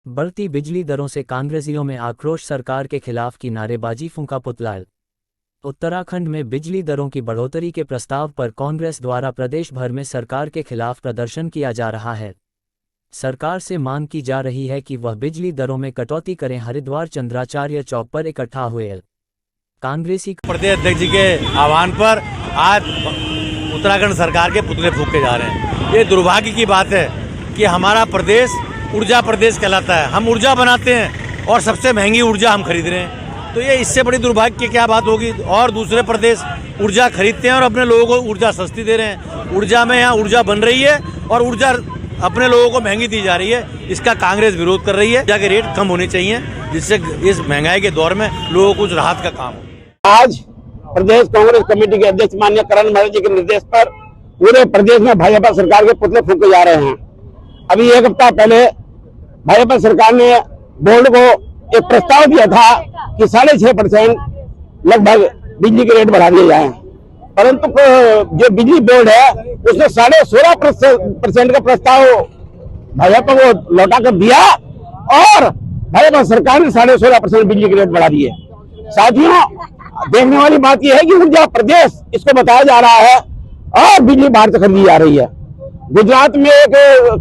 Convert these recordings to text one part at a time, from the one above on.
बढ़ती बिजली दरों से कांग्रेसियों में आक्रोश, सरकार के खिलाफ की नारेबाजी, फूंका पुतला। उत्तराखंड में बिजली दरों की बढ़ोतरी के प्रस्ताव पर कांग्रेस द्वारा प्रदेश भर में सरकार के खिलाफ प्रदर्शन किया जा रहा है। सरकार से मांग की जा रही है कि वह बिजली दरों में कटौती करें। हरिद्वार चंद्राचार्य चौक पर इकट्ठा हुए कांग्रेसी प्रदेश अध्यक्ष जी के आह्वान पर आज उत्तराखंड सरकार के पुतले फूके जा रहे हैं। ये दुर्भाग्य की बात है कि हमारा प्रदेश ऊर्जा प्रदेश कहलाता है। हम ऊर्जा बनाते हैं और सबसे महंगी ऊर्जा हम खरीद रहे हैं, तो ये इससे बड़ी दुर्भाग्य की क्या बात होगी। और दूसरे प्रदेश ऊर्जा खरीदते हैं और अपने लोगों को ऊर्जा सस्ती दे रहे हैं। ऊर्जा में यहाँ ऊर्जा बन रही है और ऊर्जा अपने लोगों को महंगी दी जा रही है। इसका कांग्रेस विरोध कर रही है। ऊर्जा के रेट कम होने चाहिए, जिससे इस महंगाई के दौर में लोगों को कुछ राहत का काम हो। आज प्रदेश कांग्रेस कमेटी के अध्यक्ष माननीय करण महर्षि जी के निर्देश पर पूरे प्रदेश में भाजपा सरकार के पुतले फूके जा रहे हैं। अभी एक हफ्ता पहले भाजपा सरकार ने बोर्ड को एक प्रस्ताव दिया था कि 6.5% लगभग बिजली के रेट बढ़ा दिए जाएं, परंतु जो बिजली बोर्ड है उसने 16.5% का प्रस्ताव भाजपा को लौटा कर दिया और भाजपा सरकार ने 16.5% बिजली के रेट बढ़ा दिए। साथियों, देखने वाली बात यह है कि ऊर्जा प्रदेश इसको बताया जा रहा है और बिजली बाहर से खरीदी जा रही है। गुजरात में एक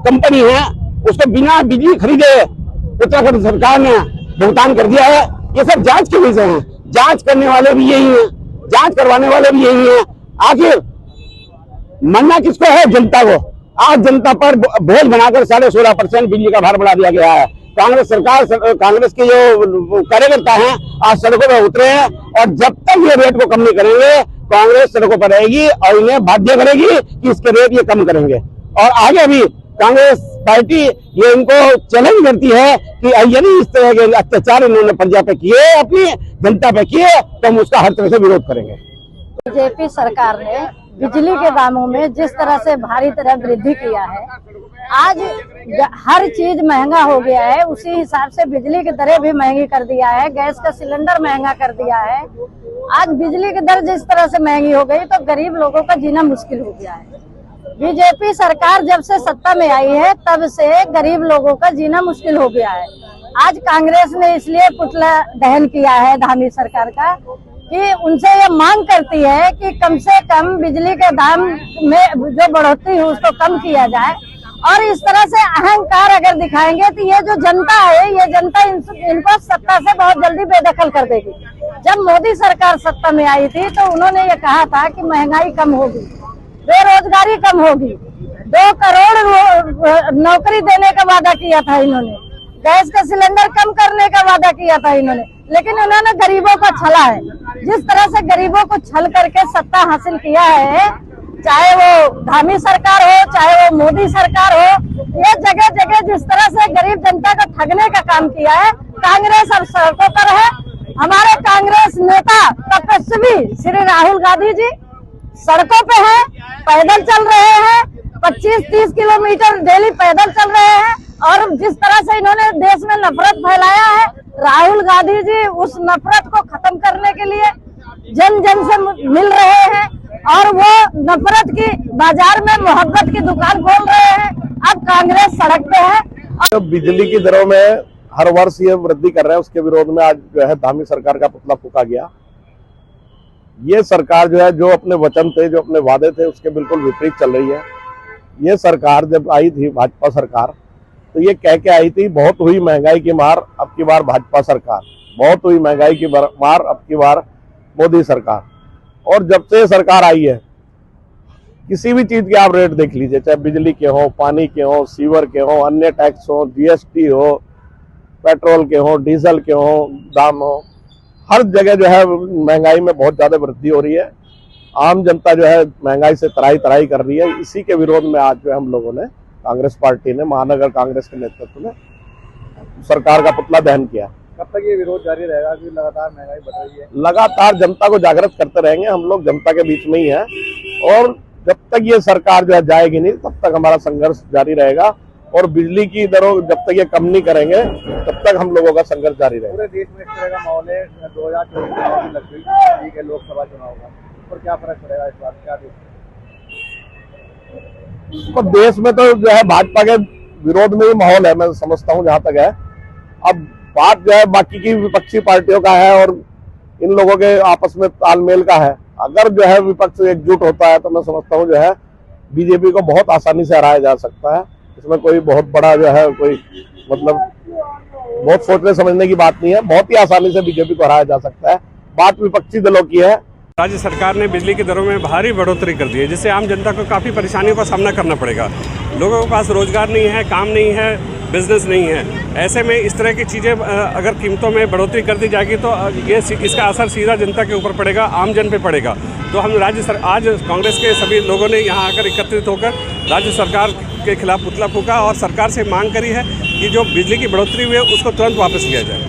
कंपनी है, उसको बिना बिजली खरीदे उत्तराखंड सरकार ने भुगतान कर दिया है। ये सब जांच के विषय हैं। जांच करने वाले भी यही हैं, जांच करवाने वाले भी यही हैं। आखिर मरना किसको है? जनता को। आज जनता पर बोझ बनाकर 16.5% बिजली का भार बढ़ा दिया गया है। कांग्रेस सरकार, कांग्रेस के जो कार्यकर्ता हैं आज सड़कों पर उतरे हैं और जब तक ये रेट को कम नहीं करेंगे कांग्रेस सड़कों पर रहेगी और इन्हें बाध्य करेगी कि इसके रेट ये कम करेंगे। और आगे भी कांग्रेस पार्टी ये इनको चैलेंज करती है कि यदि इस तरह के अत्याचार इन्होंने प्रजा पे किए, अपनी जनता पे किए, तो हम उसका हर तरह से विरोध करेंगे। बीजेपी सरकार ने बिजली के दामों में जिस तरह से भारी तरह वृद्धि किया है, आज हर चीज महंगा हो गया है, उसी हिसाब से बिजली की दरें भी महंगी कर दिया है। गैस का सिलेंडर महंगा कर दिया है। आज बिजली की दर जिस तरह से महंगी हो गई तो गरीब लोगों का जीना मुश्किल हो गया है। बीजेपी सरकार जब से सत्ता में आई है तब से गरीब लोगों का जीना मुश्किल हो गया है। आज कांग्रेस ने इसलिए पुतला दहन किया है धामी सरकार का कि उनसे ये मांग करती है कि कम से कम बिजली के दाम में जो बढ़ोतरी है उसको कम किया जाए। और इस तरह से अहंकार अगर दिखाएंगे तो ये जो जनता है, ये जनता इनको सत्ता से बहुत जल्दी बेदखल कर देगी। जब मोदी सरकार सत्ता में आई थी तो उन्होंने ये कहा था कि महंगाई कम होगी, बेरोजगारी कम होगी, 2 करोड़ नौकरी देने का वादा किया था इन्होंने, गैस का सिलेंडर कम करने का वादा किया था इन्होंने, लेकिन उन्होंने गरीबों को छला है। जिस तरह से गरीबों को छल करके सत्ता हासिल किया है, चाहे वो धामी सरकार हो चाहे वो मोदी सरकार हो, ये जगह जगह जिस तरह से गरीब जनता को ठगने का काम किया है, कांग्रेस अब सड़कों पर है। हमारे कांग्रेस नेता तपस्वी श्री राहुल गांधी जी सड़कों पे हैं, पैदल चल रहे हैं, 25-30 किलोमीटर डेली पैदल चल रहे हैं। और जिस तरह से इन्होंने देश में नफरत फैलाया है, राहुल गांधी जी उस नफरत को खत्म करने के लिए जन जन से मिल रहे हैं और वो नफरत की बाजार में मोहब्बत की दुकान खोल रहे हैं। अब कांग्रेस सड़क पे है। तो बिजली की दरों में हर वर्ष ये वृद्धि कर रहे हैं, उसके विरोध में आज जो है धामी सरकार का पुतला फूका गया। ये सरकार जो है, जो अपने वचन थे, जो अपने वादे थे, उसके बिल्कुल विपरीत चल रही है। ये सरकार जब आई थी, भाजपा सरकार, तो ये कह के आई थी बहुत हुई महंगाई की मार, अब की बार भाजपा सरकार, बहुत हुई महंगाई की मार, अब की बार मोदी सरकार। और जब से सरकार आई है, किसी भी चीज के आप रेट देख लीजिए, चाहे बिजली के हो, पानी के हो, सीवर के हो, अन्य टैक्स हो, जीएसटी हो, पेट्रोल के हो, डीजल के हो, दाम हो, हर जगह जो है महंगाई में बहुत ज्यादा वृद्धि हो रही है। आम जनता जो है महंगाई से तराई तराई कर रही है। इसी के विरोध में आज जो है हम लोगों ने, कांग्रेस पार्टी ने, महानगर कांग्रेस के नेतृत्व में सरकार का पुतला दहन किया। कब तक ये विरोध जारी रहेगा कि लगातार महंगाई बढ़ रही है? लगातार जनता को जागृत करते रहेंगे। हम लोग जनता के बीच में ही हैं और जब तक ये सरकार जो है जाएगी नहीं, तब तक हमारा संघर्ष जारी रहेगा। और बिजली की दरों जब तक ये कम नहीं करेंगे तब तक हम लोगों का संघर्ष जारी रहेगा। पूरे देश में इस तरह का माहौल है, 2024 चुनाव भी लग गई, ठीक है, लोकसभा चुनाव का, पर क्या फर्क पड़ेगा इस बात? क्या तो देश में तो जो है भाजपा के विरोध में ही माहौल है, मैं समझता हूँ जहां तक है। अब बात जो है बाकी की विपक्षी पार्टियों का है और इन लोगों के आपस में तालमेल का है। अगर जो है विपक्ष एकजुट होता है तो मैं समझता हूँ जो है बीजेपी को बहुत आसानी से हराया जा सकता है। इसमें कोई बहुत बड़ा जो है कोई मतलब बहुत सोचने समझने की बात नहीं है, बहुत ही आसानी से बीजेपी को हराया जा सकता है। बात विपक्षी दलों की है। राज्य सरकार ने बिजली की दरों में भारी बढ़ोतरी कर दी है, जिससे आम जनता को काफ़ी परेशानियों का सामना करना पड़ेगा। लोगों के पास रोजगार नहीं है, काम नहीं है, बिजनेस नहीं है। ऐसे में इस तरह की चीज़ें अगर कीमतों में बढ़ोतरी कर दी जाएगी तो ये इसका असर सीधा जनता के ऊपर पड़ेगा, आम जन पे पड़ेगा। तो हम आज कांग्रेस के सभी लोगों ने यहाँ आकर एकत्रित होकर राज्य सरकार के खिलाफ पुतला फूंका और सरकार से मांग करी है कि जो बिजली की बढ़ोतरी हुई है उसको तुरंत वापस लिया जाए।